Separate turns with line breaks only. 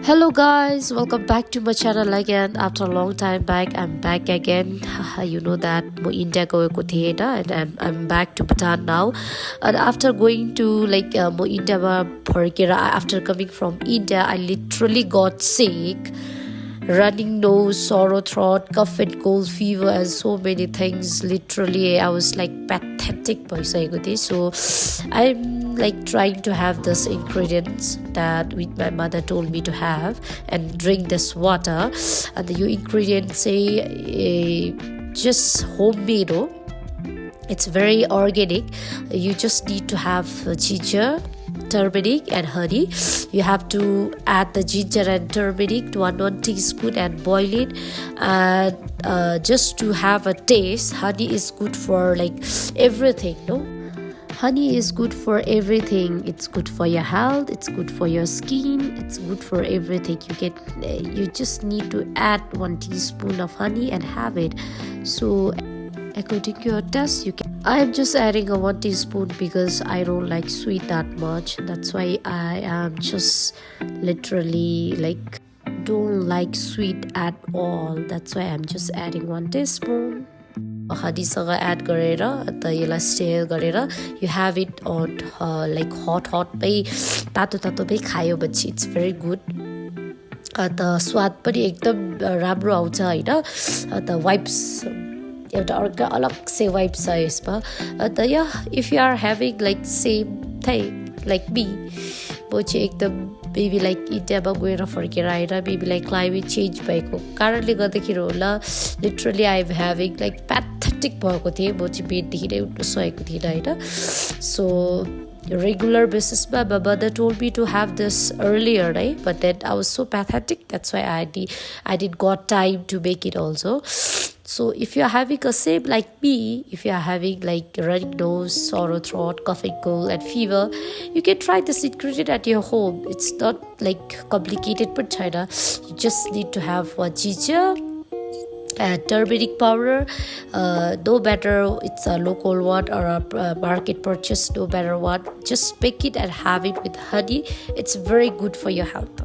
Hello guys, welcome back to my channel again. After a long time back, I'm back again. You know that mo India gएको थिएँ हैन, and I'm back to Bhutan now. And after going to mo India ma फर्केर, after coming from India, I literally got sick. Running nose, sore throat, cough and cold, fever, and so many things. Literally, I was like pathetic. So I'm like trying to have this ingredients that my mother told me to have and drink this water. And the ingredients say just homemade. It's very organic. You just need to have ginger, turmeric and honey. You have to add the ginger and turmeric to 1 teaspoon and boil it, and just to have a taste. Honey is good for like everything, no? Honey is good for everything. It's good for your health, it's good for your skin, it's good for everything. You just need to add 1 teaspoon of honey and have it. So according to your taste, you can. I am just adding a 1 teaspoon because I don't like sweet that much. That's why I am just literally like don't like sweet at all. That's why I'm just adding 1 teaspoon. हनीसँग add गरेर त यसलाई stair गरेर you have it on like hot मै तातोमै खायो भने it's very good. अन्त स्वाद पनि एकदम राम्रो आउँछ हैन. अन्त वाइप्स एउटा अर्को अलग से वाइप छ यसमा. अन्त if you are having like same thing like me, म चाहिँ एकदम बेबी लाइक इन्डियामा गएर फर्केर आएर बेबी लाइक क्लाइमेट चेन्ज भएको कारणले गर्दाखेरि होला literally I am having like pathetic भएको थिएँ. म चाहिँ बेडदेखि नै उठ्नु सकेको थिइनँ होइन. सो regular basis my mother told me to have this earlier, right? But then I was so pathetic, that's why I did got time to make it also. So if you're having a same like me, if you're having like running nose, sore throat, coughing cold and fever, you can try this ingredient at your home. It's not like complicated but China. You just need to have 1 ginger and turmeric powder, no matter it's a local one or a market purchase, no matter what, just pick it and have it with honey. It's very good for your health.